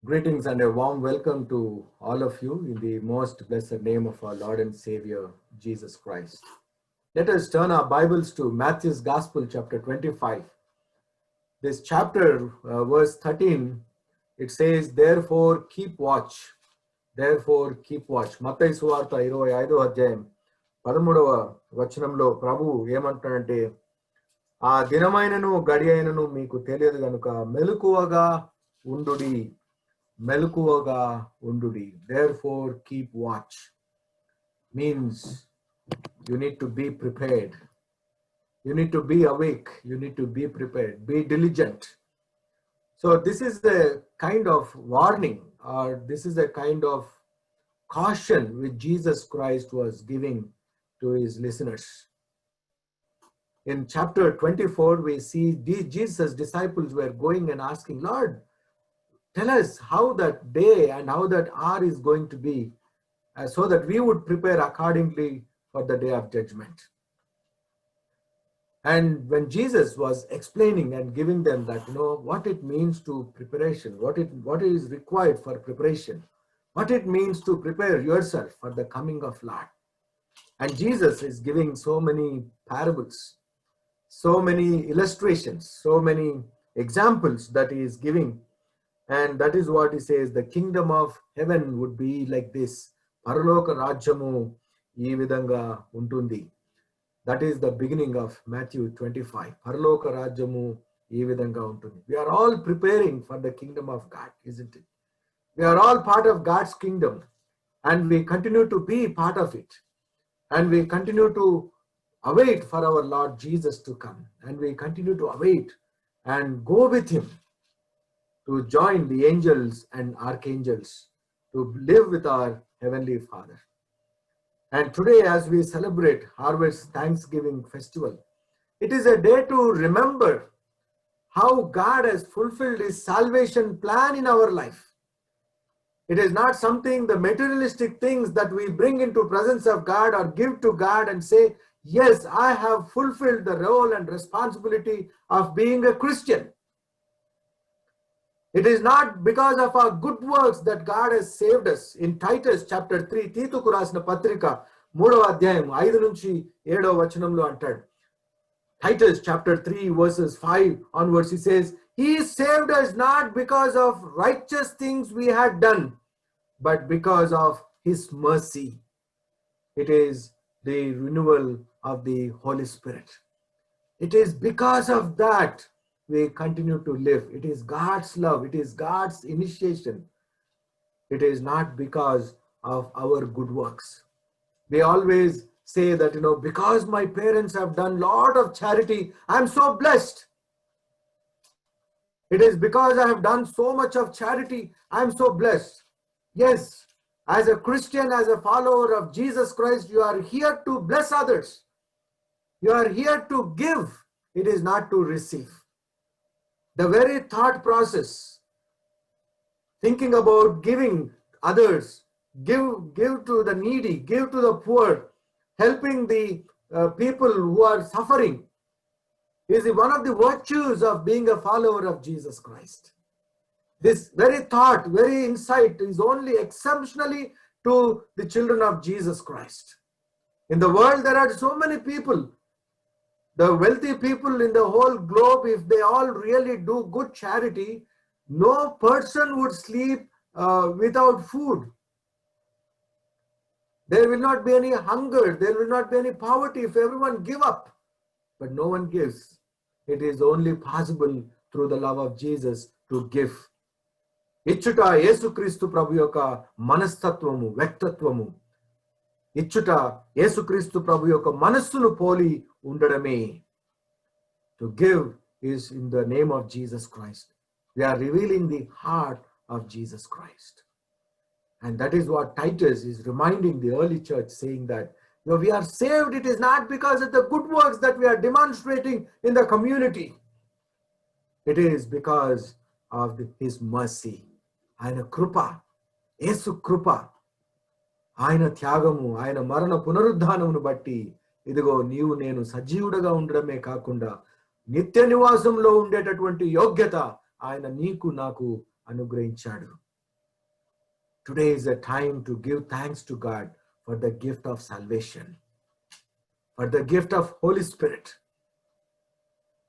Greetings and a warm welcome to all of you in the most blessed name of our Lord and Savior, Jesus Christ. Let us turn our Bibles to Matthew's Gospel, chapter 25. This chapter, verse 13, it says, Therefore keep watch. Therefore keep watch. మత్తయి సువార్త 25వ అధ్యాయం 13వ వచనంలో ప్రభువు ఏమంటాడంటే, ఆ దినమైనను గడి అయినను మీకు తెలియదు గనుక మెలకువగా ఉండుడి. మెలకువగా ఉండుడి. Therefore keep watch means you need to be prepared. You need to be awake. You need to be prepared. Be diligent. So this is the kind of warning, or this is the kind of caution which Jesus Christ was giving to his listeners. In chapter 24, we see Jesus' disciples were going and asking, Lord, tell us how that day and how that hour is going to be, so that we would prepare accordingly for the day of judgment. And when Jesus was explaining and giving them that, what it means to preparation, what is required for preparation, what it means to prepare yourself for the coming of Lord. And Jesus is giving so many parables, so many illustrations, so many examples that he is giving. And that is what he says, the kingdom of heaven would be like this. Paraloka Rajyamu ee vidanga untundi. That is the beginning of Matthew 25. Paraloka Rajyamu ee vidanga untundi. We are all preparing for the kingdom of God, isn't it? We are all part of God's kingdom, and we continue to be part of it. And we continue to await for our Lord Jesus to come. And we continue to await and go with him to join the angels and archangels to live with our Heavenly Father. And today, as we celebrate Harvest Thanksgiving Festival, it is a day to remember how God has fulfilled his salvation plan in our life. It is not something, the materialistic things that we bring into presence of God or give to God and say, yes, I have fulfilled the role and responsibility of being a Christian. It is not because of our good works that God has saved us. In Titus chapter 3, తీతుకు రాసిన పత్రిక 3వ అధ్యాయం 5 నుంచి 7వ వచనంలో అంటాడు. Titus chapter 3 verses 5 onwards, he says, He saved us not because of righteous things we had done, but because of his mercy. It is the renewal of the Holy Spirit. It is because of that we continue to live. It is God's love. It is God's initiation. It is not because of our good works. We always say that, because my parents have done a lot of charity, I'm so blessed. It is because I have done so much of charity, I'm so blessed. Yes, as a Christian, as a follower of Jesus Christ, you are here to bless others. You are here to give. It is not to receive. The very thought process, thinking about giving others, give to the needy, give to the poor, helping the people who are suffering, is one of the virtues of being a follower of Jesus Christ. This very thought, very insight is only exceptionally to the children of Jesus Christ. In the world, there are so many people. The wealthy people in the whole globe, if they all really do good charity, no person would sleep without food. There will not be any hunger. There will not be any poverty if everyone give up. But no one gives. It is only possible through the love of Jesus to give. ఇచ్చుట యేసుక్రీస్తు ప్రభు యొక్క మనస్తత్వము, వ్యక్తత్వము. ఇచ్చుట యేసుక్రీస్తు ప్రభు యొక్క మనస్సును పోలి ఉండడమే. To give is in the name of Jesus Christ. We are revealing the heart of Jesus Christ. And that is what Titus is reminding the early church, saying that we are saved. It is not because of the good works that we are demonstrating in the community. It is because of his mercy. ఆయన కృప, యేసు కృప, ఆయన త్యాగము, ఆయన మరణ పునరుద్ధానమును బట్టి ఇదిగో నీవు నేను సజీవుడుగా ఉండడమే కాకుండా నిత్య నివాసంలో ఉండేటటువంటి యోగ్యత ఆయన నీకు నాకు అనుగ్రహించాడు. Today is a time to give thanks to God for the gift of salvation, for the gift of Holy Spirit,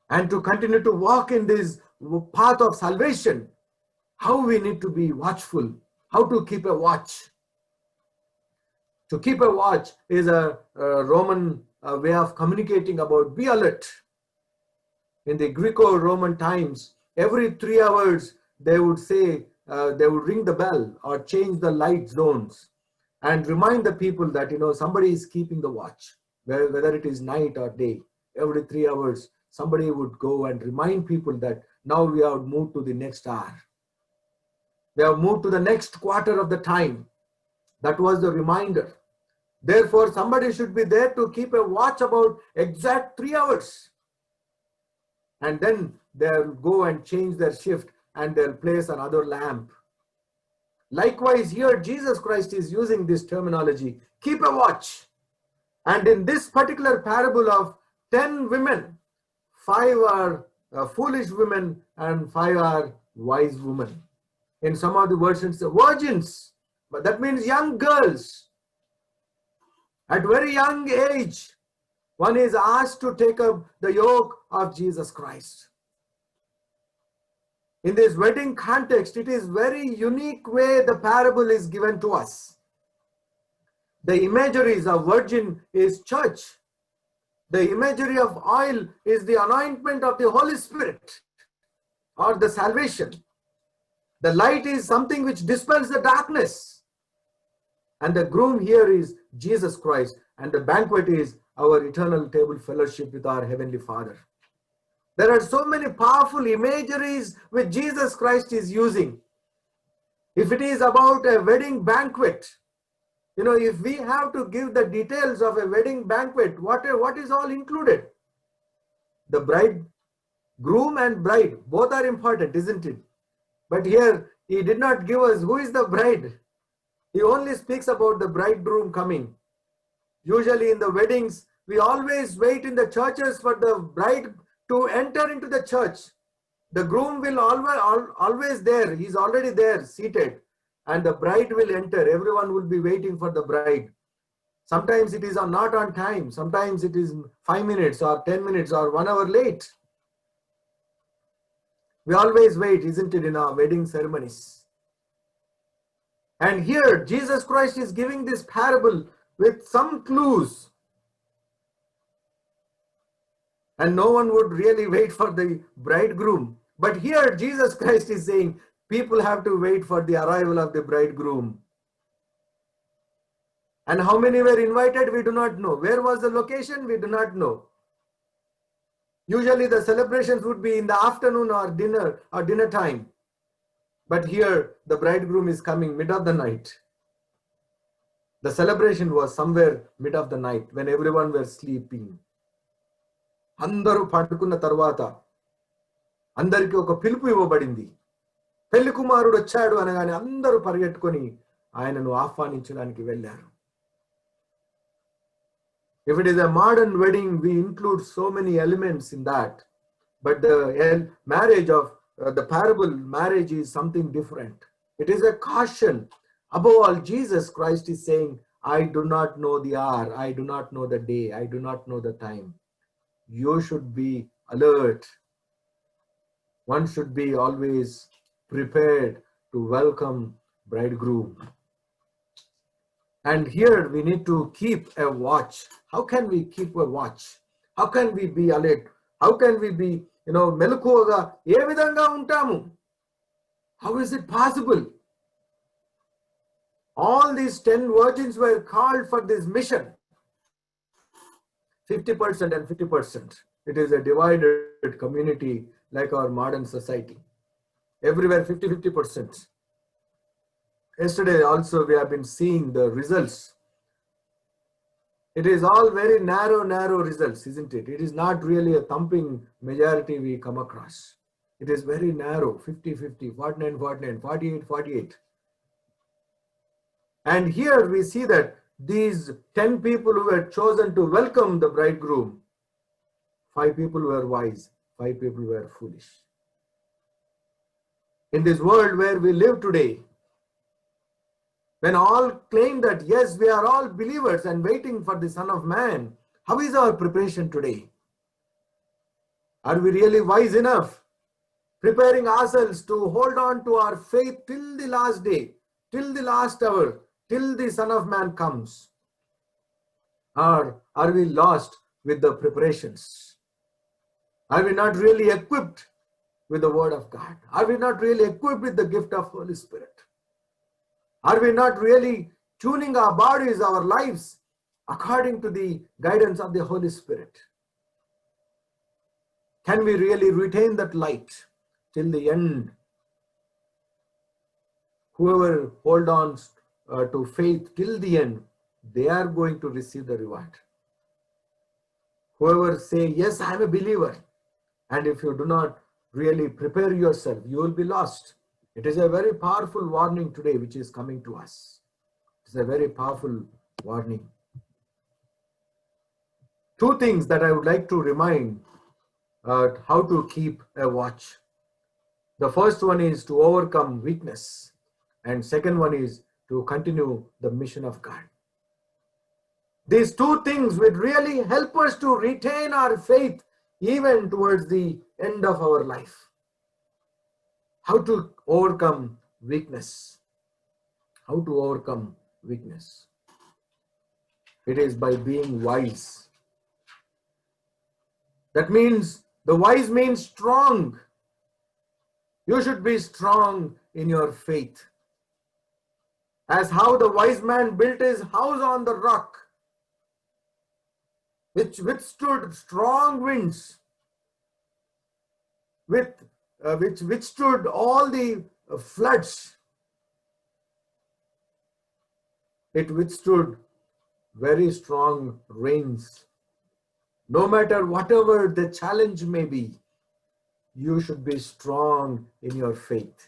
and to continue to walk in this path of salvation. How we need to be watchful, how to keep a watch. To keep a watch is a Roman way of communicating about be alert. In the Greco-Roman times, every 3 hours they would say, they would ring the bell or change the light zones and remind the people that somebody is keeping the watch, whether it is night or day. Every 3 hours, somebody would go and remind people that now we have moved to the next hour. We have moved to the next quarter of the time. That was the reminder. Therefore, somebody should be there to keep a watch about exact 3 hours. And then they'll go and change their shift and they'll place another lamp. Likewise, here Jesus Christ is using this terminology, keep a watch. And in this particular parable of 10 women, 5 are foolish women and 5 are wise women. In some of the versions, virgins, but that means young girls. At very young age, one is asked to take up the yoke of Jesus Christ. In this wedding context, it is very unique way the parable is given to us. The imageries of virgin is church. The imagery of oil is the anointment of the Holy Spirit or the salvation. The light is something which dispels the darkness. And the groom here is Jesus Christ, and the banquet is our eternal table fellowship with our Heavenly Father. There are so many powerful imageries which Jesus Christ is using. If it is about a wedding banquet, if we have to give the details of a wedding banquet, what is all included? The bride, groom and bride, both are important, isn't it? But here, he did not give us who is the bride. He only speaks about the bridegroom coming. Usually in the weddings, we always wait in the churches for the bride to enter into the church. The groom will always there. He's already there, seated. And the bride will enter. Everyone will be waiting for the bride. Sometimes it is not on time. Sometimes it is 5 minutes or 10 minutes or 1 hour late. We always wait, isn't it, in our wedding ceremonies? And here, Jesus Christ is giving this parable with some clues. And no one would really wait for the bridegroom. But here, Jesus Christ is saying, people have to wait for the arrival of the bridegroom. And how many were invited, we do not know. Where was the location, we do not know. Usually the celebrations would be in the afternoon or dinner time. But here, the bridegroom is coming mid of the night. The celebration was somewhere mid of the night when everyone were sleeping. అందరూ పడుకున్న తర్వాత అందరికీ ఒక పిలుపు ఇవ్వబడింది. పెళ్లి కుమారుడు వచ్చాడు అనగానే అందరూ పరిగెట్టుకొని ఆయనను ఆహ్వానించడానికి వెళ్ళారు. If it is a modern wedding, we include so many elements in that. But the marriage of the parable marriage is something different. It is a caution. Above all, Jesus Christ is saying, I do not know the hour, I do not know the day, I do not know the time. You should be alert. One should be always prepared to welcome bridegroom. And here we need to keep a watch. How can we keep a watch? How can we be alert? How can we be, మెలకువగా ఏ విధంగా ఉంటాము? How is it possible? All these 10 virgins were called for this mission. 50% and 50%. It is a divided community like our modern society. Everywhere 50-50%. Yesterday also we have been seeing the results. It is all very narrow results, isn't it? It is not really a thumping majority we come across. It is very narrow, 50-50, 49-49, 48-48. And here we see that these 10 people who were chosen to welcome the bridegroom, 5 people were wise, 5 people were foolish. In this world where we live today, When all claim that, yes, we are all believers and waiting for the Son of Man, how is our preparation today? Are we really wise enough, preparing ourselves to hold on to our faith till the last day, till the last hour, till the Son of Man comes? Or are we lost with the preparations? Are we not really equipped with the Word of God? Are we not really equipped with the gift of Holy Spirit? Are we not really tuning our bodies, our lives, according to the guidance of the Holy Spirit? Can we really retain that light till the end? Whoever hold on to faith till the end, they are going to receive the reward. Whoever say, yes, I am a believer, and if you do not really prepare yourself, you will be lost. It is a very powerful warning today which is coming to us. It's a very powerful warning. Two things that I would like to remind how to keep a watch. The first one is to overcome weakness, and second one is to continue the mission of God. These two things would really help us to retain our faith even towards the end of our life. How to overcome weakness? How to overcome weakness? It is by being wise. That means the wise means strong. You should be strong in your faith. As how the wise man built his house on the rock, which withstood strong winds, which withstood all the floods. It withstood very strong rains. No matter whatever the challenge may be, you should be strong in your faith.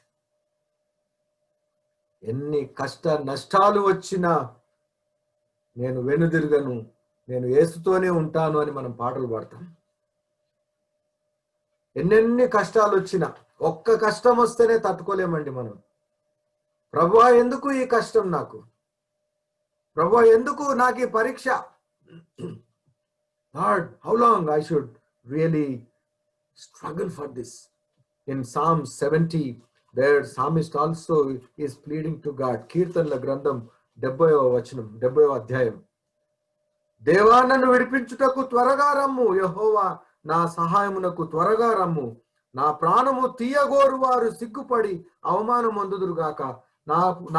ఎన్ని కష్ట నష్టాలు వచ్చినా నేను వెనుదిరగను, నేను యేసుతోనే ఉంటాను అని మనం పాటలు పాడతాం. ఎన్నెన్ని కష్టాలు వచ్చినా, ఒక్క కష్టం వస్తేనే తట్టుకోలేమండి మనం. ప్రభువా ఎందుకు ఈ కష్టం నాకు? ప్రభువా ఎందుకు నాకు ఈ పరీక్ష? Lord, how long I should really struggle for this? In Psalm 70, there psalmist also is pleading to God. కీర్తనల గ్రంథం 70వ వచనం, 70వ అధ్యాయం. దేవా నన్ను విడిపించుటకు త్వరగా రమ్ము, యెహోవా నా సహాయమునకు త్వరగా రమ్ము. నా ప్రాణము తీయగోరు వారు సిగ్గుపడి అవమానమొందుదురుగాక.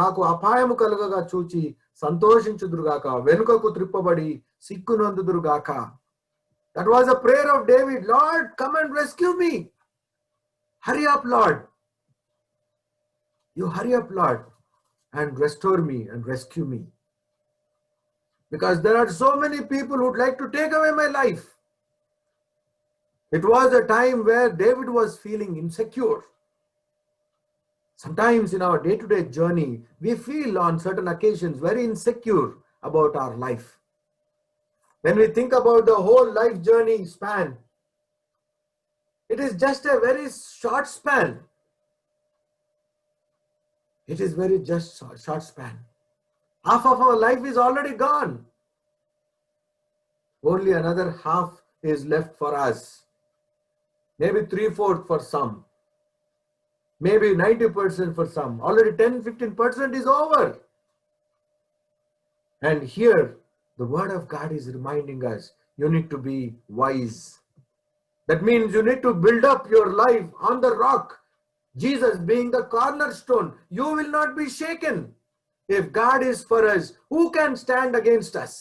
నాకు అపాయము కలుగగా చూచి సంతోషించుదురుగాక. వెనుకకు త్రిప్పబడి సిగ్గునందుదురుగాక. That was a prayer of David. Lord, come and rescue me. Hurry up, Lord. You hurry up, Lord, and restore me and rescue me. Because there are so many people who would like to take away my life. It was a time where David was feeling insecure. Sometimes in our day-to-day journey, we feel on certain occasions very insecure about our life. When we think about the whole life journey span, it is just a very short span. It is very just short span. Half of our life is already gone. Only another half is left for us. Maybe 3/4 for some. Maybe 90% for some. Already 10-15% is over. And here, the word of God is reminding us, you need to be wise. That means you need to build up your life on the rock. Jesus being the cornerstone, you will not be shaken. If God is for us, who can stand against us?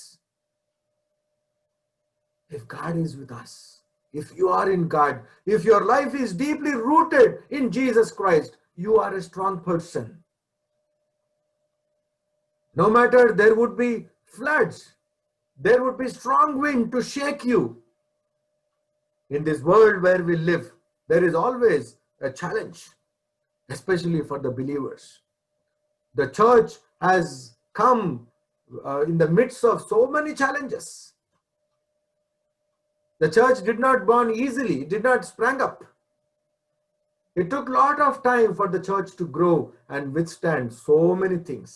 If God is with us, if you are in God, if your life is deeply rooted in Jesus Christ, you are a strong person. No matter there would be floods, there would be strong wind to shake you. In this world where we live, there is always a challenge, especially for the believers. The church has come in the midst of so many challenges. The church did not born easily, it did not sprang up. It took a lot of time for the church to grow and withstand so many things.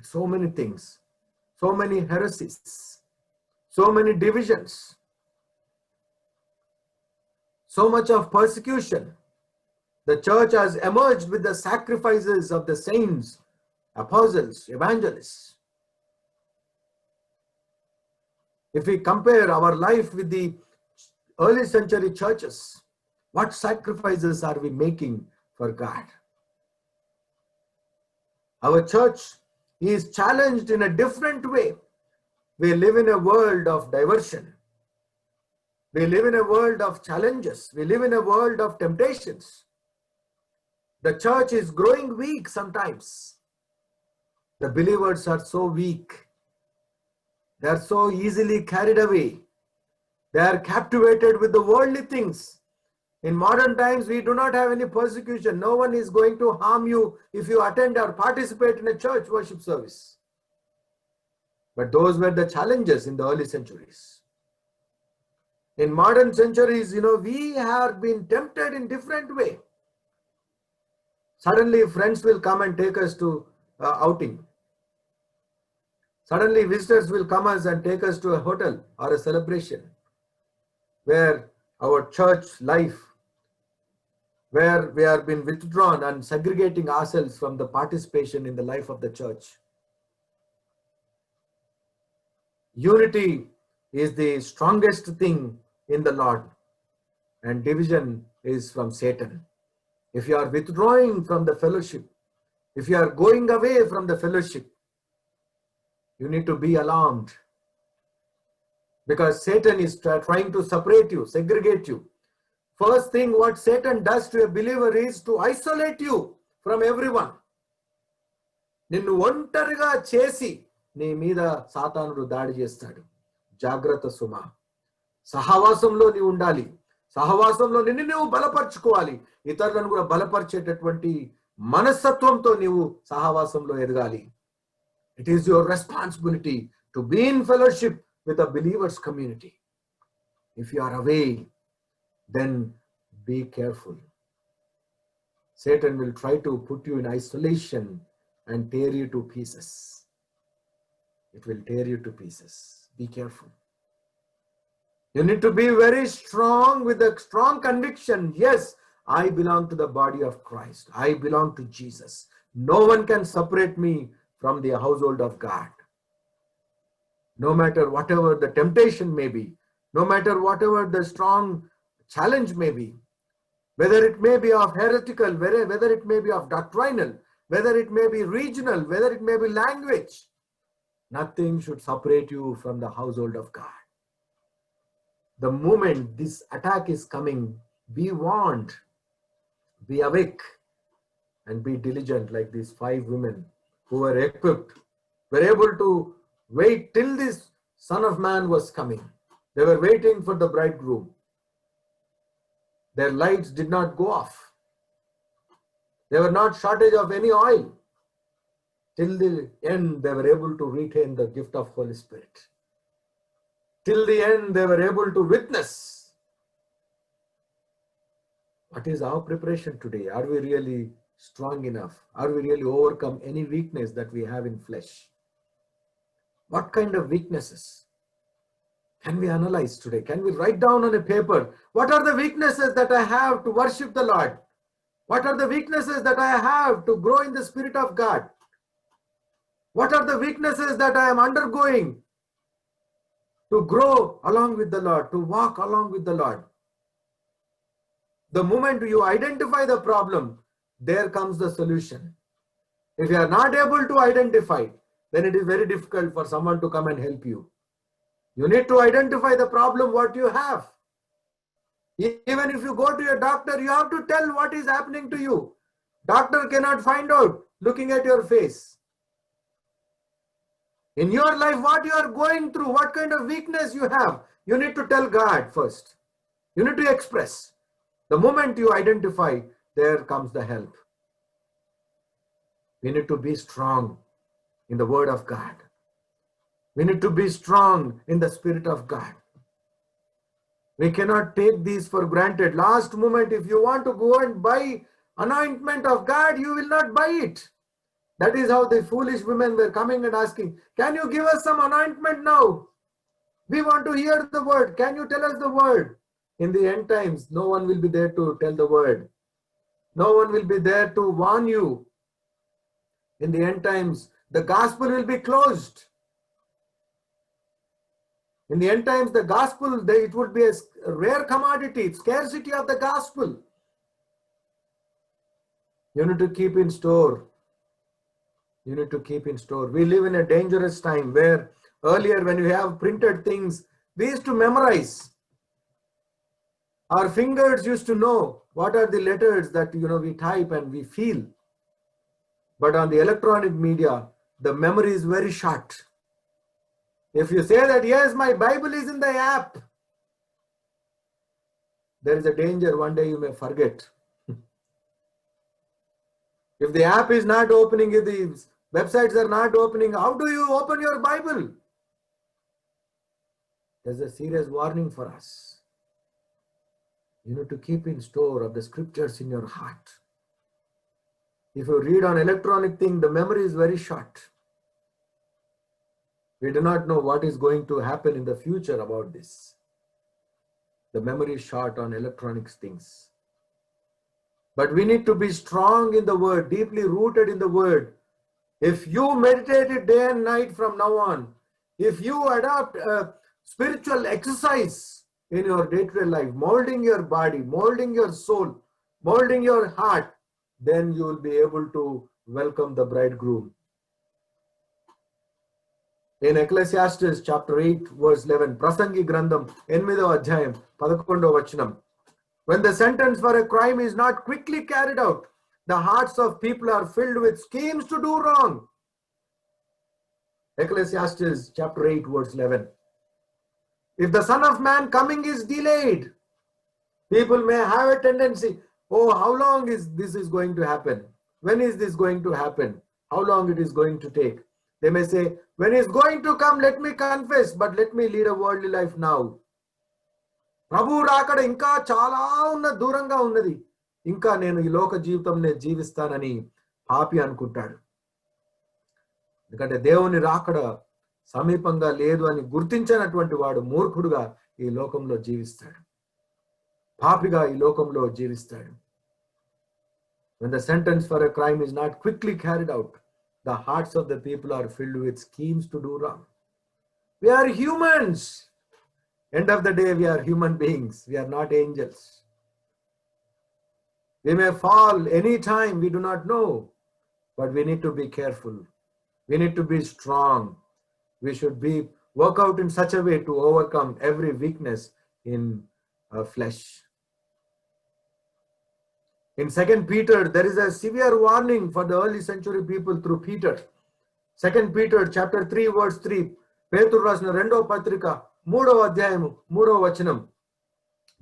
so many things, so many heresies, so many divisions, so much of persecution. The church has emerged with the sacrifices of the saints, apostles, evangelists. If we compare our life with the early century churches, what sacrifices are we making for God? Our church is challenged in a different way. We live in a world of diversion. We live in a world of challenges. We live in a world of temptations. The church is growing weak sometimes. The believers are so weak. They are so easily carried away. They are captivated with the worldly things. In modern times, we do not have any persecution. No one is going to harm you if you attend or participate in a church worship service. But those were the challenges in the early centuries. In modern centuries, we have been tempted in different way. Suddenly, friends will come and take us to outing. Suddenly, visitors will come us and take us to a hotel or a celebration where our church life, where we have been withdrawn and segregating ourselves from the participation in the life of the church. Unity is the strongest thing in the Lord, and division is from Satan. If you are withdrawing from the fellowship, if you are going away from the fellowship, you need to be alarmed, because Satan is trying to separate you, segregate you. First thing what Satan does to a believer is to isolate you from everyone. నిన్ను ఒంటరిగా చేసి నీ మీద సాతానుడు దాడి చేస్తాడు. జాగ్రత్త సుమ. సహవాసంలో నీవు ఉండాలి. సహవాసంలో నిన్ను నువ్వు బలపరుచుకోవాలి. ఇతరులను కూడా బలపరిచేటటువంటి మనస్తత్వంతో నీవు సహవాసంలో ఎదగాలి. It is your responsibility to be in fellowship with a believer's community. If you are away, then be careful. Satan will try to put you in isolation and tear you to pieces. It will tear you to pieces. Be careful. You need to be very strong with a strong conviction. Yes, I belong to the body of Christ. I belong to Jesus. No one can separate me from the household of God. No matter whatever the temptation may be, no matter whatever the strong challenge may be, whether it may be of heretical, whether it may be of doctrinal, whether it may be regional, whether it may be language, nothing should separate you from the household of God. The moment this attack is coming, be warned, be awake, and be diligent like these 5 women who were equipped, were able to wait till this Son of Man was coming. They were waiting for the bridegroom. Their lights did not go off. They were not shortage of any oil. Till the end, they were able to retain the gift of Holy Spirit. Till the end, they were able to witness. What is our preparation today? Are we really strong enough? Are we really overcome any weakness that we have in flesh? What kind of weaknesses can we analyze today? Can we write down on a paper, what are the weaknesses that I have to worship the Lord? What are the weaknesses that I have to grow in the Spirit of God? What are the weaknesses that I am undergoing to grow along with the Lord, to walk along with the Lord? The moment you identify the problem, there comes the solution. If you are not able to identify, then it is very difficult for someone to come and help you. You need to identify the problem, what you have. Even if you go to your doctor, you have to tell what is happening to you. Doctor cannot find out looking at your face. In your life, what you are going through, what kind of weakness you have, you need to tell God first. You need to express. The moment you identify, there comes the help. We need to be strong in the Word of God. We need to be strong in the Spirit of God. We cannot take these for granted. Last moment, if you want to go and buy anointment of God, you will not buy it. That is how the foolish women were coming and asking, can you give us some anointment now? We want to hear the word. Can you tell us the word? In the end times, no one will be there to tell the word. No one will be there to warn you. In the end times, the gospel will be closed. In the end times, the gospel, it would be a rare commodity, scarcity of the gospel. You need to keep in store. You need to keep in store. We live in a dangerous time where earlier when you have printed things, we used to memorize. Our fingers used to know what are the letters that we type and we feel. But on the electronic media, the memory is very short. If you say that, yes, my Bible is in the app, there is a danger one day you may forget. If the app is not opening, if the websites are not opening, how do you open your Bible? There's a serious warning for us. You need to keep in store of the scriptures in your heart. If you read on electronic thing, the memory is very short. We do not know what is going to happen in the future about this. The memory is short on electronic things. But we need to be strong in the word, deeply rooted in the word. If you meditate it day and night from now on, if you adopt a spiritual exercise in your day-to-day life, molding your body, molding your soul, molding your heart, then you will be able to welcome the bridegroom. In Ecclesiastes chapter 8 verse 11, Prasangi Grandam, 8వ అధ్యాయం 11వ వచనం. When the sentence for a crime is not quickly carried out, the hearts of people are filled with schemes to do wrong. Ecclesiastes chapter 8 verse 11. If the Son of Man coming is delayed, people may have a tendency, oh, how long is this going to happen? When is this going to happen? How long it is going to take? They may say, when he is going to come, let me confess, but let me lead a worldly life now. ప్రభు రాకడ ఇంకా చాలా దూరంగా ఉన్నది, ఇంకా నేను ఈ లోక జీవితం జీవిస్తానని పాపి అనుకుంటాడు. ఎందుకంటే దేవుని రాకడ సమీపంగా లేదు అని గుర్తించినటువంటి వాడు మూర్ఖుడుగా ఈ లోకంలో జీవిస్తాడు, పాపిగా ఈ లోకంలో జీవిస్తాడు. When the sentence for a crime is not quickly carried out, the hearts of the people are filled with schemes to do wrong. We are humans. End of the day, we are human beings. We are not angels. We may fall any time, we do not know. But we need to be careful. We need to be strong. We should work out in such a way to overcome every weakness in our flesh. In 2 Peter, there is a severe warning for the early century people through Peter. 2 Peter chapter 3 verse 3. Petru rasina 2వ పత్రిక 3వ అధ్యాయము 3వ వచనం.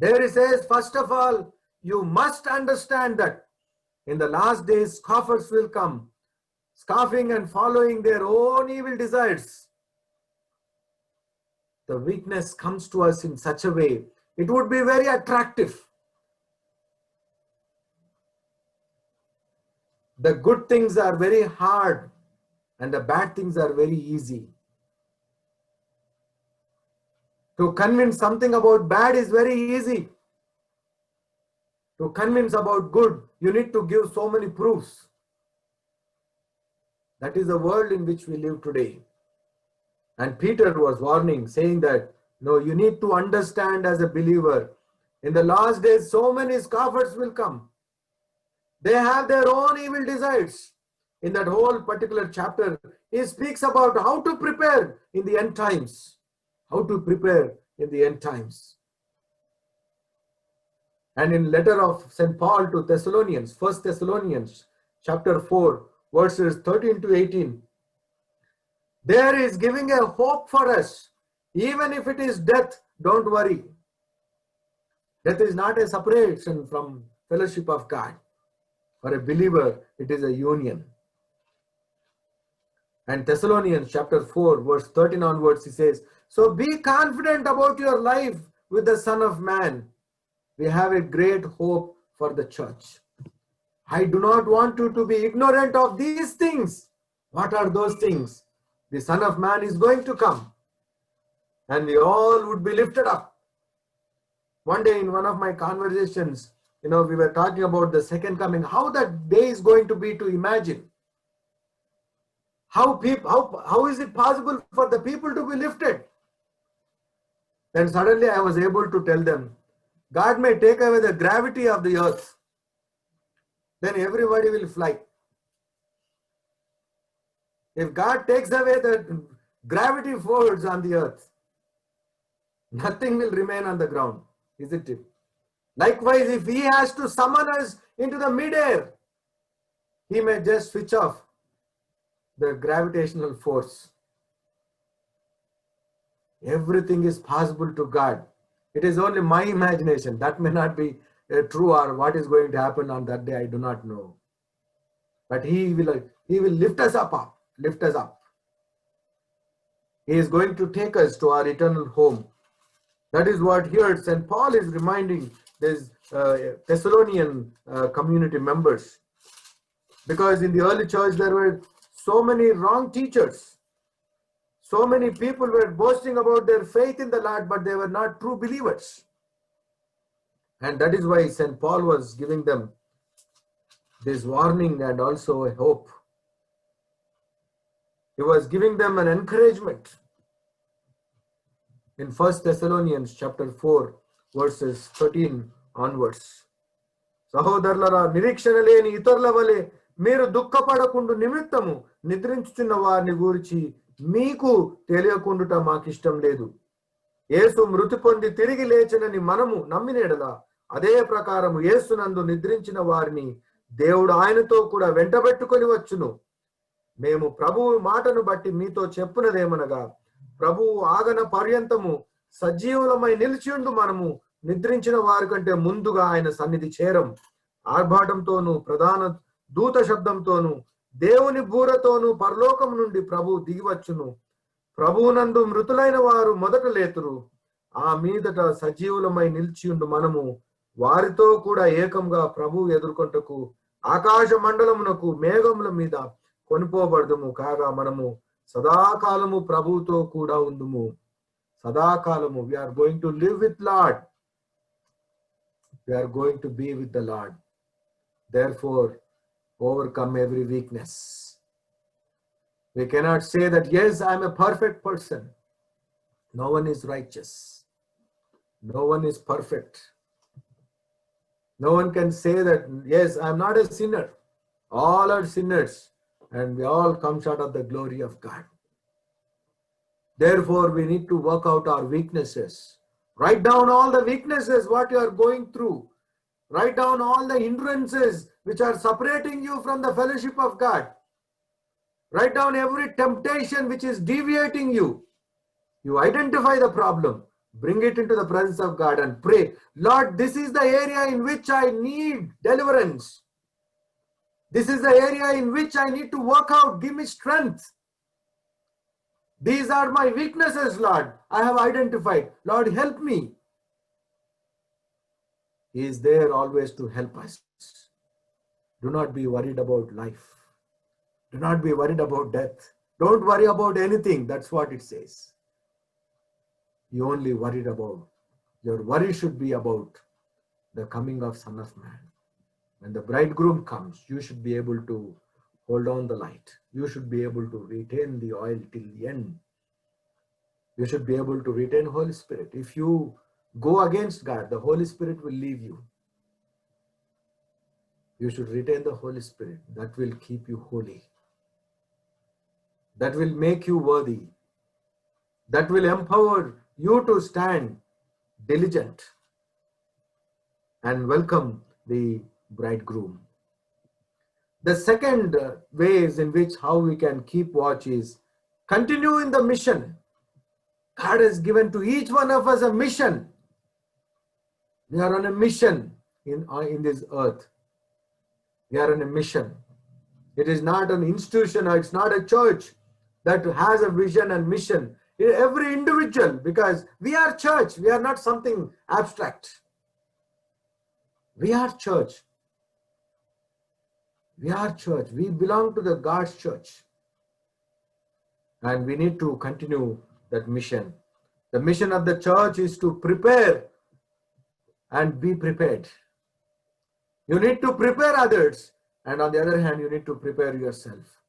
There he says, first of all, you must understand that in the last days scoffers will come, scoffing and following their own evil desires. The weakness comes to us in such a way, it would be very attractive. The good things are very hard and the bad things are very easy. To convince something about bad is very easy. To convince about good, you need to give so many proofs. That is the world in which we live today. And Peter was warning, saying that, no, you need to understand as a believer, in the last days, so many scoffers will come. They have their own evil desires. In that whole particular chapter, he speaks about how to prepare in the end times. How to prepare in the end times. And in letter of St. Paul to Thessalonians, 1 Thessalonians chapter 4, verses 13 to 18, there is giving a hope for us. Even if it is death, don't worry. Death is not a separation from fellowship of God. For a believer, it is a union. And Thessalonians chapter 4, verse 13 onwards, he says, so be confident about your life with the Son of Man. We have a great hope for the church. I do not want you to be ignorant of these things. What are those things? The Son of Man is going to come, and we all would be lifted up. One day in one of my conversations, we were talking about the second coming, how that day is going to be to imagine. How is it possible for the people to be lifted? Then suddenly I was able to tell them, God may take away the gravity of the earth. Then everybody will fly. If God takes away the gravity force on the earth, nothing will remain on the ground, isn't it? Likewise, if he has to summon us into the midair, he may just switch off the gravitational force. Everything is possible to God. It is only my imagination. That may not be true, or what is going to happen on that day, I do not know. But he will lift us up, lift us up. He is going to take us to our eternal home. That is what here St. Paul is reminding these Thessalonian community members. Because in the early church there were so many wrong teachers. So many people were boasting about their faith in the Lord, but they were not true believers. And that is why St. Paul was giving them this warning and also a hope. He was giving them an encouragement. In 1 Thessalonians chapter 4, verses 13 onwards. సహోదరులరా, నిరీక్షణ లేని ఇతరుల వలె మీరు దుఃఖపడకుండు నిమిత్తము నిద్రించుచున్న వారిని గూర్చి మీకు తెలియకుండుట మాకిష్టం లేదు. యేసు మృతి పొంది తిరిగి లేచినని మనము నమ్మిన యెడల అదే ప్రకారము యేసునందు నిద్రించిన వారిని దేవుడు ఆయనతో కూడా వెంటబెట్టుకొని వచ్చును. మేము ప్రభువు మాటను బట్టి మీతో చెప్పునదేమనగా, ప్రభువు ఆగన పర్యంతము సజీవులమై నిలిచియుండు మనము నిద్రించిన వారి కంటే ముందుగా ఆయన సన్నిధి చేరం. ఆర్భాటంతోనూ ప్రధాన దూత శబ్దంతోనూ దేవుని బూరతోనూ పరలోకం నుండి ప్రభువు దిగివచ్చును. ప్రభువునందు మృతులైన వారు మొదట లేతురు. ఆ మీదట సజీవులమై నిలిచియుండు మనము వారితో కూడా ఏకంగా ప్రభువు ఎదుర్కొంటకు ఆకాశ మండలమునకు మేఘముల మీద కొనిపోబడదుము. కాగా మనము సదాకాలము ప్రభువుతో కూడా ఉందుము. సదాకాలము. We are going to live with Lord. We are going to be with the Lord. Therefore, overcome every weakness. We cannot say that, yes, I am a perfect person. No one is righteous. No one is perfect. No one can say that, yes, I am not a sinner. All are sinners, and we all come short of the glory of God. Therefore, we need to work out our weaknesses. Write down all the weaknesses, what you are going through. Write down all the hindrances which are separating you from the fellowship of God. Write down every temptation which is deviating you. You identify the problem, bring it into the presence of God and pray, Lord, this is the area in which I need deliverance. This is the area in which I need to work out. Give me strength. These are my weaknesses, Lord. I have identified. Lord, help me. He is there always to help us. Do not be worried about life. Do not be worried about death. Don't worry about anything. That's what it says. You only worried about. Your worry should be about the coming of Son of Man. When the bridegroom comes, you should be able to hold on the light. You should be able to retain the oil till the end. You should be able to retain Holy Spirit. If you go against God, the Holy Spirit will leave you. You should retain the Holy Spirit. That will keep you holy. That will make you worthy. That will empower you to stand diligent and welcome the bridegroom. The second ways in which how we can keep watch is continue in the mission. God has given to each one of us a mission. We are on a mission in this earth. We are on a mission. It is not an institution or it's not a church that has a vision and mission. Every individual, because we are church, we are not something abstract. We are church. We are church. We belong to the God's church. And we need to continue that mission. The mission of the church is to prepare and be prepared. You need to prepare others. And on the other hand, you need to prepare yourself.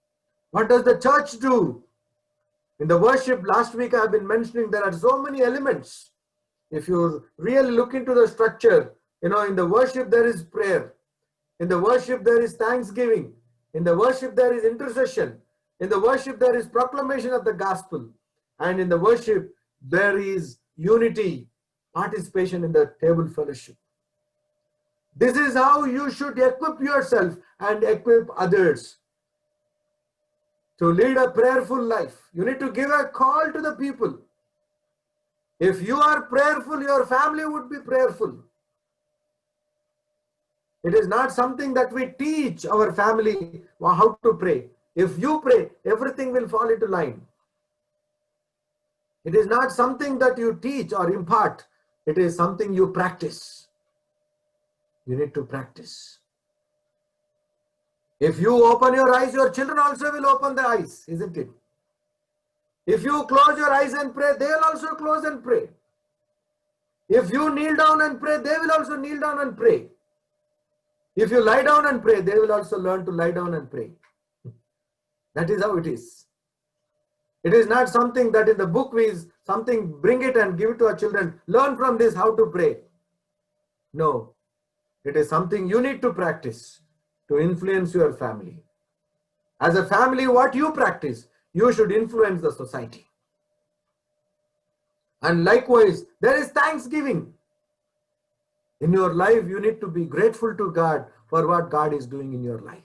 What does the church do? In the worship, last week I have been mentioning there are so many elements. If you really look into the structure, in the worship there is prayer. In the worship there is thanksgiving. In the worship there is intercession. In the worship there is proclamation of the gospel. And in the worship there is unity, participation in the table fellowship. This is how you should equip yourself and equip others to lead a prayerful life. You need to give a call to the people. If you are prayerful, your family would be prayerful. It is not something that we teach our family how to pray. If you pray, everything will fall into line. It is not something that you teach or impart. It is something you practice. You need to practice. If you open your eyes, your children also will open their eyes, isn't it? If you close your eyes and pray, they will also close and pray. If you kneel down and pray, they will also kneel down and pray. If you lie down and pray, they will also learn to lie down and pray. That is how it is. It is not something that in the book is something, bring it and give it to our children. Learn from this how to pray. No, it is something you need to practice to influence your family. As a family, what you practice, you should influence the society. And likewise, there is thanksgiving. In your life, you need to be grateful to God for what God is doing in your life.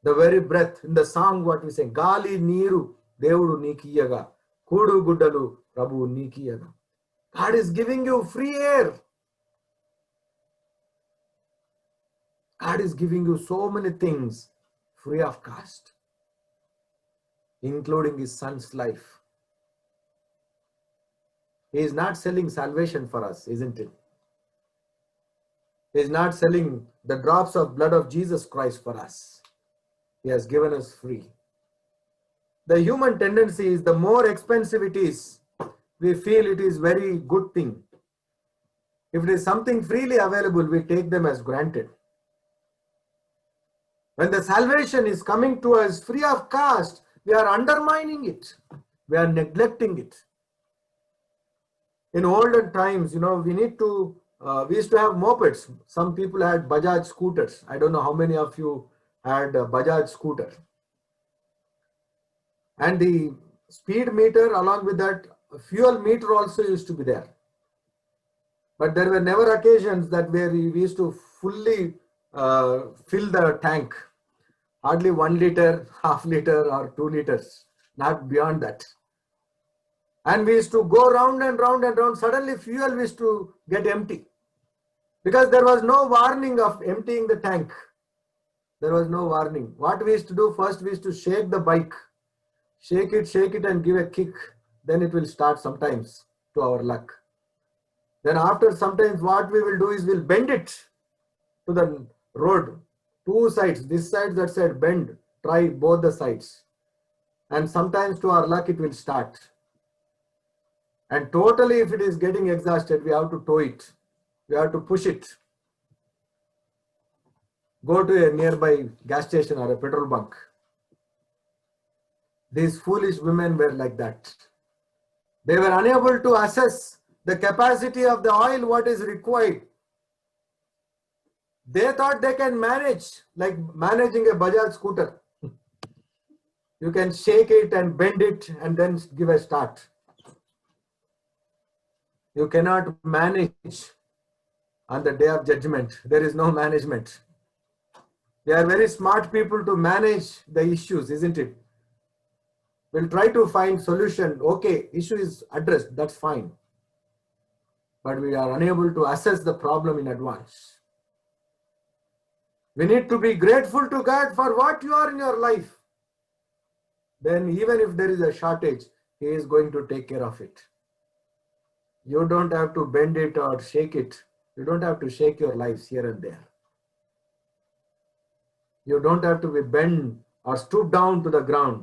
The very breath in the song, what we say, Gali Neeru Devudu Nikiyaga, Kudu Guddalu Prabhu Nikiyaga. God is giving you free air. God is giving you so many things free of cost, including his son's life. He is not selling salvation for us, isn't it? He is not selling the drops of blood of Jesus Christ for us. He has given us free. The human tendency is the more expensive it is, we feel it is very good thing. If it is something freely available, we take them as granted. When the salvation is coming to us free of cost, we are undermining it. We are neglecting it. In olden times, we used to have mopeds. Some people had Bajaj scooters. I don't know how many of you had a Bajaj scooter. And the speed meter, along with that, fuel meter also used to be there. But there were never occasions that where we used to fully fill the tank. Hardly 1 liter, half liter or 2 liters, not beyond that. And we used to go round and round and round. Suddenly fuel used to get empty. Because there was no warning of emptying the tank. There was no warning. What we used to do first, we used to shake the bike. Shake it and give a kick. Then it will start sometimes, to our luck. Then after sometimes what we will do is we'll bend it to the road. 2 sides, this side, that side, bend. Try both the sides. And sometimes to our luck it will start. And totally if it is getting exhausted, we have to tow it. We have to push it. Go to a nearby gas station or a petrol bunk. These foolish women were like that. They were unable to assess the capacity of the oil, what is required. They thought they can manage, like managing a Bajaj scooter. You can shake it and bend it and then give a start. You cannot manage on the day of judgment. There is no management. They are very smart people to manage the issues, isn't it? We'll try to find solution. Okay, issue is addressed, that's fine. But we are unable to assess the problem in advance. We need to be grateful to God for what you are in your life. Then even if there is a shortage, He is going to take care of it. You don't have to bend it or shake it. You don't have to shake your lives here and there. You don't have to be bent or stoop down to the ground.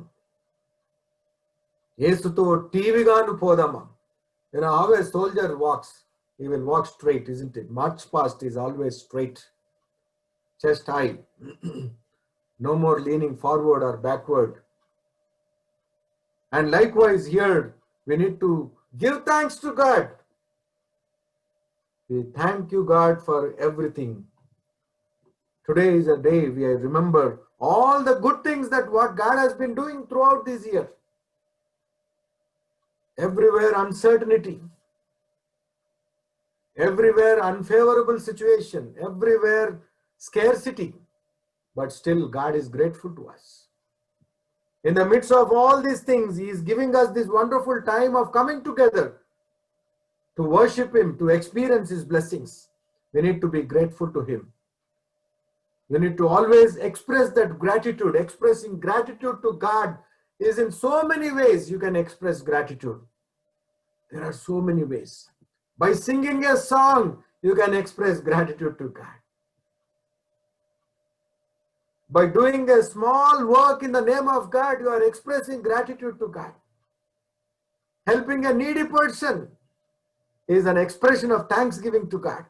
యేసుతో టీవీగాను పోదామా? How a soldier walks, he will walk straight, isn't it? March past is always straight, chest high. No more leaning forward or backward. And likewise here, we need to give thanks to God. We thank you, God, for everything. Today is a day we remember all the good things that what God has been doing throughout this year. Everywhere uncertainty, everywhere unfavorable situation, everywhere scarcity, but still God is grateful to us. In the midst of all these things, He is giving us this wonderful time of coming together to worship Him, to experience His blessings. We need to be grateful to Him. You need to always express that gratitude. Expressing gratitude to God is in so many ways you can express gratitude. There are so many ways. By singing a song, you can express gratitude to God. By doing a small work in the name of God, you are expressing gratitude to God. Helping a needy person is an expression of thanksgiving to God.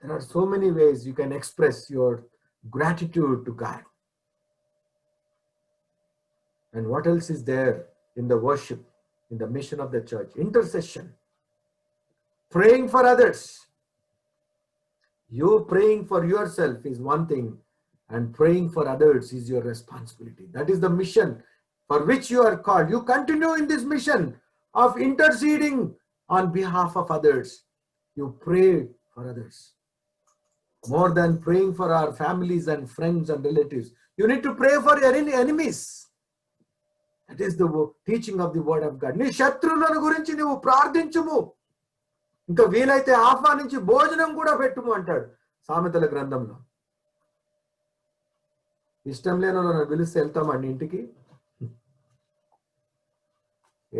There are so many ways you can express your gratitude to God. And what else is there in the worship, in the mission of the church? Intercession. Praying for others. You praying for yourself is one thing, and praying for others is your responsibility. That is the mission for which you are called. You continue in this mission of interceding on behalf of others. You pray for others. More than praying for our families and friends and relatives, you need to pray for your enemies. That is the teaching of the word of God. నీ శత్రువులను గురించి నువ్వు ప్రార్థించుము. ఇంకా వీలైతే ఆహ్వానించి భోజనం కూడా పెట్టుము అంటాడు సామెతల గ్రంథంలో. ఇష్టం లేని నన్ను పిలిస్తే వెళ్తామండి ఇంటికి?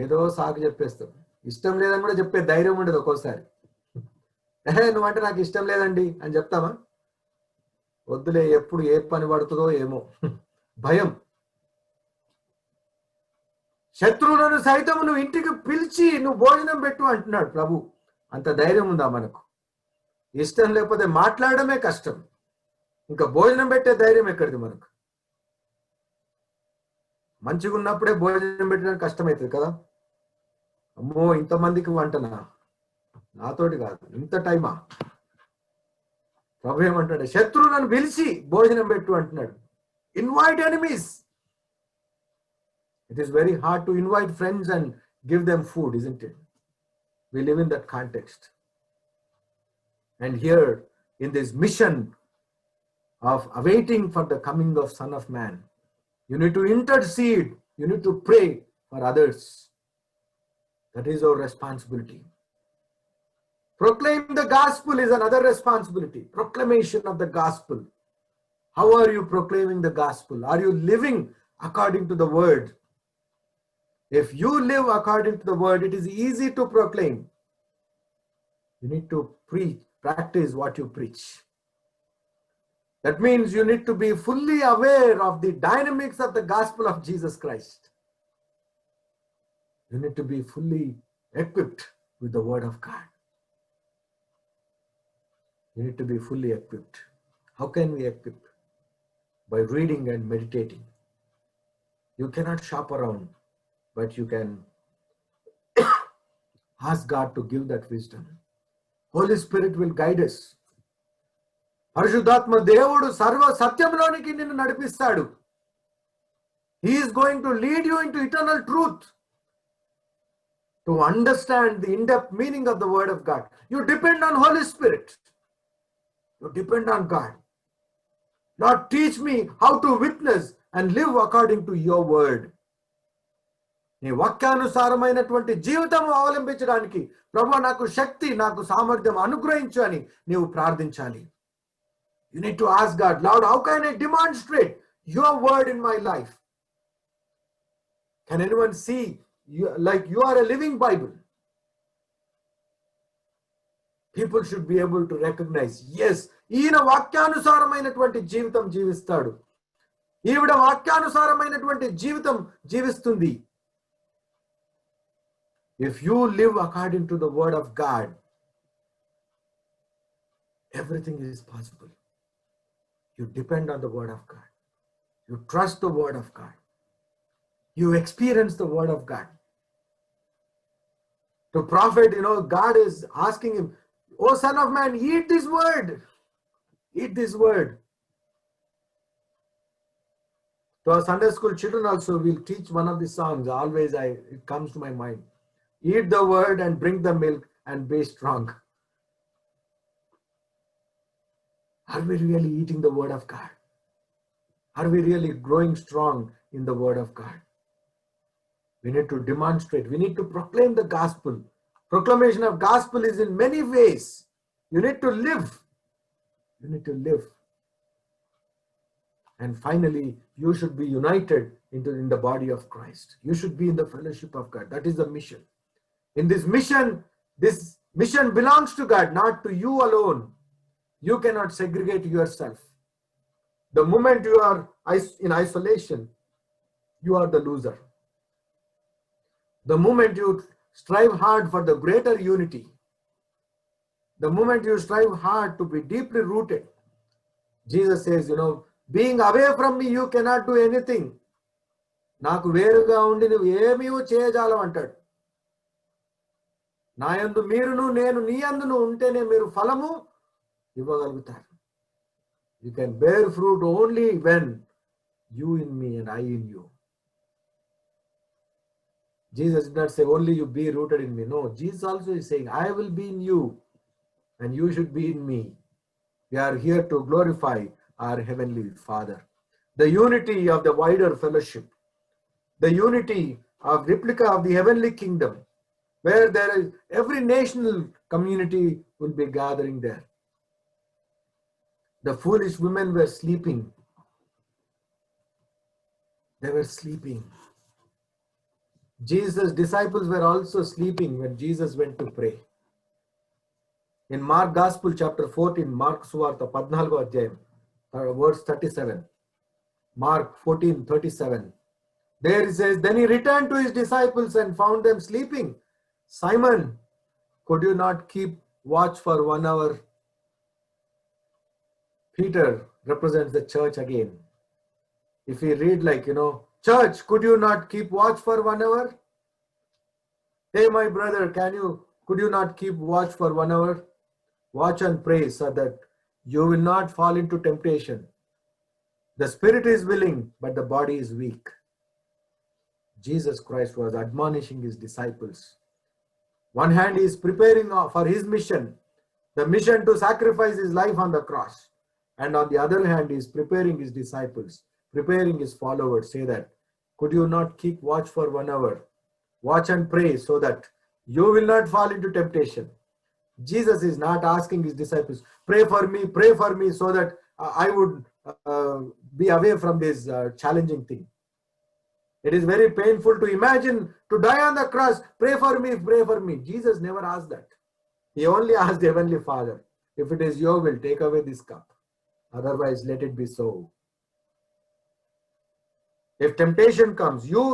ఏదో సాకు చెప్పేస్తాం. ఇష్టం లేదని కూడా చెప్పే ధైర్యం ఉండదు ఒక్కోసారి. నువ్వంటే నాకు ఇష్టం లేదండి అని చెప్తామా? వద్దులే, ఎప్పుడు ఏ పని పడుతుందో ఏమో భయం. శత్రువులను సైతం నువ్వు ఇంటికి పిలిచి నువ్వు భోజనం పెట్టు అంటున్నాడు ప్రభు. అంత ధైర్యం ఉందా మనకు? ఇష్టం లేకపోతే మాట్లాడమే కష్టం, ఇంకా భోజనం పెట్టే ధైర్యం ఎక్కడిది మనకు? మంచిగా ఉన్నప్పుడే భోజనం పెట్టడానికి కష్టమవుతుంది కదా. అమ్మో ఇంతమందికి వంటనా, నాతోటి కాదు, ఇంత టైమా? ప్రభు ఏమంటాడు? శత్రువులను పిలిచి భోజనం పెట్టు అంటున్నాడు. Invite enemies. It is very hard to invite friends and give them food, isn't it? We live in that context. And here, in this mission of awaiting for the coming of Son of Man, you need to intercede, you need to pray for others. That is our responsibility. Proclaim the gospel is another responsibility. Proclamation of the gospel. How are you proclaiming the gospel? Are you living according to the word? If you live according to the word, it is easy to proclaim. You need to preach, practice what you preach. That means you need to be fully aware of the dynamics of the gospel of Jesus Christ. You need to be fully equipped with the word of God. You need to be fully equipped. How can we equip? By reading and meditating. You cannot shop around, but you can ask God to give that wisdom. Holy Spirit will guide us. పరిశుద్ధాత్మ దేవుడు సర్వ సత్యంలోనికి నిన్ను నడిపిస్తాడు. He is going to lead you into eternal truth. To understand the in-depth meaning of the word of God, you depend on Holy Spirit. You depend on God. Lord, teach me how to witness and live according to your word. నీ వాక్యానుసారమైనటువంటి జీవితం అవలంబించడానికి ప్రభువా నాకు శక్తి, నాకు సామర్థ్యం అనుగ్రహించు అని నీవు ప్రార్థించాలి. You need to ask God, Lord, how can I demonstrate your word in my life? Can anyone see you, like you are a living Bible? People should be able to recognize, yes, ఈయన వాక్యానుసారమైనటువంటి జీవితం జీవిస్తాడు, ఈవిడ వాక్యానుసారమైనటువంటి జీవితం జీవిస్తుంది. If you live according to the word of God, everything is possible. You depend on the word of God. You trust the word of God. You experience the word of God. To prophet, God is asking him, "Oh son of man, eat this word. Eat this word." To our Sunday school children also, we'll teach one of the songs. Always it comes to my mind. Eat the word and bring the milk and be strong. Are we really eating the word of God? Are we really growing strong in the word of God? We need to demonstrate. We need to proclaim the gospel. Proclamation of gospel is in many ways. You need to live. You need to live. And finally, you should be united in the body of Christ. You should be in the fellowship of God. That is the mission. In this mission belongs to God, not to you alone. You cannot segregate yourself. The moment you are in isolation, you are the loser. The moment you strive hard for the greater unity, the moment you strive hard to be deeply rooted, Jesus says, being away from me, you cannot do anything. నాకు వేరుగా ఉండి నువ్వు ఏమీ చేయజాలం అంటాడు. నా యందు మీరును నేను నీ యందును ఉంటేనే మీరు ఫలము ఇవ్వగలుగుతారు. You can bear fruit only when you in me and I in you. Jesus did not say only you be rooted in me. No, Jesus also is saying, I will be in you and you should be in me. We are here to glorify our Heavenly Father. The unity of the wider fellowship, the unity of replica of the heavenly kingdom, where there is every national community will be gathering there. The foolish women were sleeping. They were sleeping. Jesus' disciples were also sleeping when Jesus went to pray. In Mark Gospel chapter 14, Mark Suvarta 14వ అధ్యాయం, verse 37. Mark 14:37. There it says, then he returned to his disciples and found them sleeping. Simon, could you not keep watch for 1 hour? Peter represents the church again. If we read church, could you not keep watch for 1 hour? Hey, my brother, could you not keep watch for 1 hour? Watch and pray so that you will not fall into temptation. The spirit is willing, but the body is weak. Jesus Christ was admonishing his disciples. One hand he is preparing for his mission, the mission to sacrifice his life on the cross. And on the other hand, he is preparing his disciples, preparing his followers, say that, could you not keep watch for 1 hour? Watch and pray so that you will not fall into temptation. Jesus is not asking his disciples, pray for me so that I would be away from this challenging thing. It is very painful to imagine to die on the cross, pray for me. Jesus never asked that. He only asked the Heavenly Father, if it is your will, take away this cup. Otherwise, let it be so. If temptation comes, you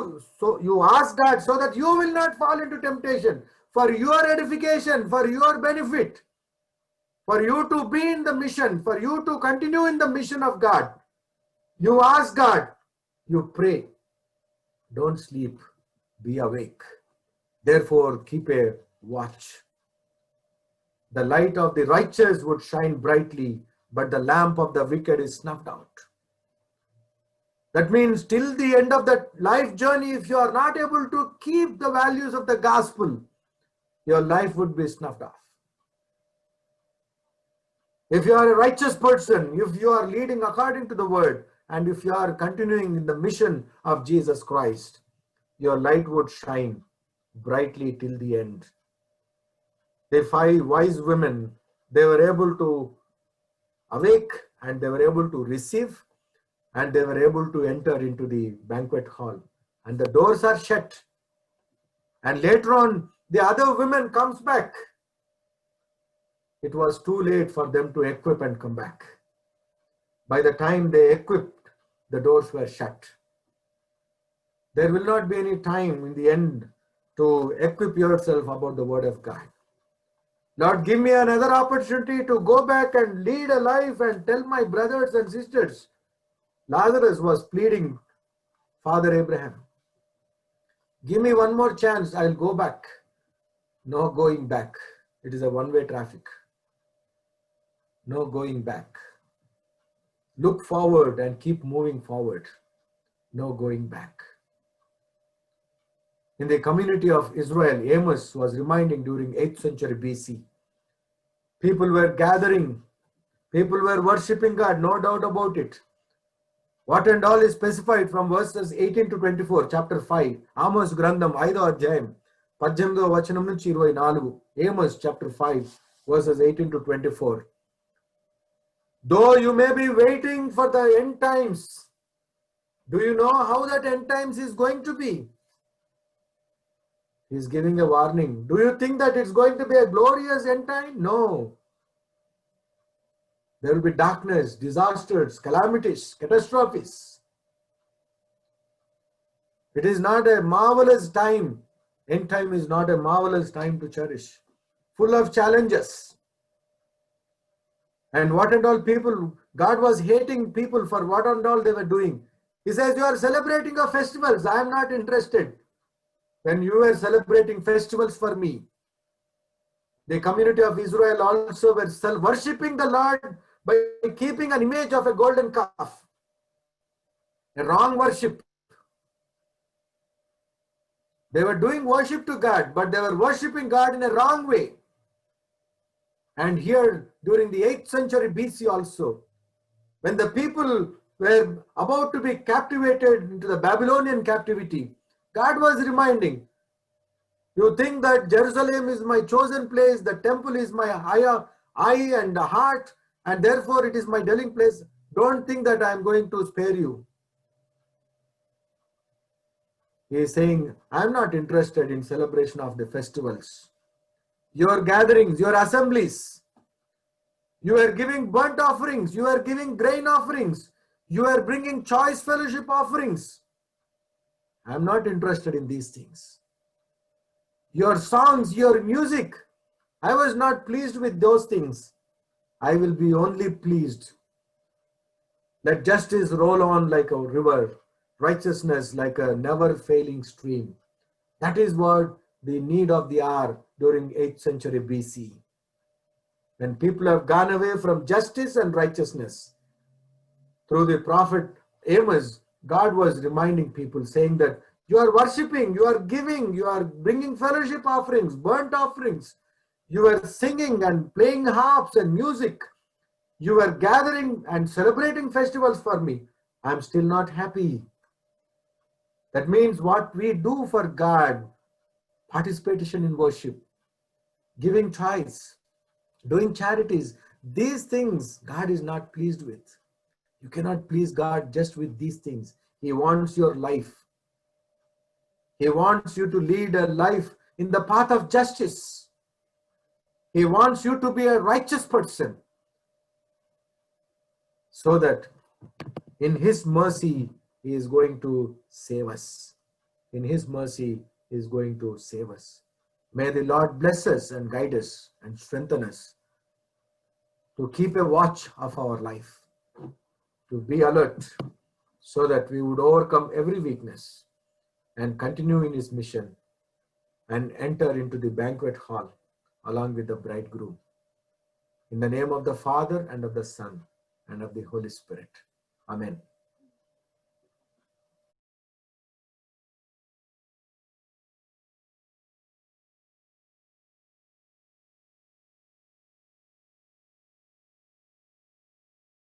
ask God so that you will not fall into temptation, for your edification, for your benefit, for you to be in the mission, for you to continue in the mission of God. You ask God, you pray. Don't sleep, be awake. Therefore, keep a watch. The light of the righteous would shine brightly, but the lamp of the wicked is snuffed out. That means till the end of that life journey, if you are not able to keep the values of the gospel, your life would be snuffed off. If you are a righteous person, if you are leading according to the word, and if you are continuing in the mission of Jesus Christ, your light would shine brightly till the end. The 5 wise women, they were able to awake and they were able to receive and they were able to enter into the banquet hall, and the doors are shut. And later on, the other women comes back. it was too late for them to equip and come back. By the time they equipped, the doors were shut. There will not be any time in the end to equip yourself about the word of God. Lord, give me another opportunity to go back and lead a life and tell my brothers and sisters. Lazarus was pleading, Father Abraham, give me one more chance, I'll go back. No going back. It is a one-way traffic. No going back. Look forward and keep moving forward. No going back. In the community of Israel, Amos was reminding during 8th century BC. People were gathering. People were worshipping God, no doubt about it. What and all is specified from verses 18 to 24, chapter 5. Amos Grandam, 5వ అధ్యాయం 18వ వచనం నుంచి 24. Amos chapter 5, verses 18 to 24. Though you may be waiting for the end times, do you know how that end times is going to be? He is giving a warning. Do you think that it's going to be a glorious end time? No. There will be darkness, disasters, calamities, catastrophes. It is not a marvelous time. End time is not a marvelous time to cherish. Full of challenges. And what and all people, God was hating people for what and all they were doing. He says, you are celebrating of festivals. I am not interested. When you were celebrating festivals for me, the community of Israel also were worshipping the Lord by keeping an image of a golden calf. A wrong worship. They were doing worship to God, but they were worshipping God in a wrong way. And here, during the 8th century BC also, when the people were about to be captivated into the Babylonian captivity, God was reminding, you think that Jerusalem is my chosen place, the temple is my eye and the heart, and therefore it is my dwelling place. Don't think that I am going to spare you. He is saying, I am not interested in celebration of the festivals. Your gatherings, your assemblies, you are giving burnt offerings, you are giving grain offerings, you are bringing choice fellowship offerings. I am not interested in these things. Your songs, your music, I was not pleased with those things. I will be only pleased. Let justice roll on like a river, righteousness like a never failing stream. That is what the need of the hour during 8th century BC. When people have gone away from justice and righteousness, through the prophet Amos, God was reminding people, saying that you are worshipping, you are giving, you are bringing fellowship offerings, burnt offerings, you are singing and playing harps and music, you are gathering and celebrating festivals for me. I am still not happy. That means what we do for God, participation in worship, giving choice, doing charities, these things God is not pleased with. You cannot please God just with these things. He wants your life. He wants you to lead a life in the path of justice. He wants you to be a righteous person, so that in His mercy, He is going to save us. In His mercy, He is going to save us. May the Lord bless us and guide us and strengthen us to keep a watch of our life, to be alert, so that we would overcome every weakness and continue in His mission and enter into the banquet hall along with the bridegroom. In the name of the Father and of the Son and of the Holy Spirit. Amen.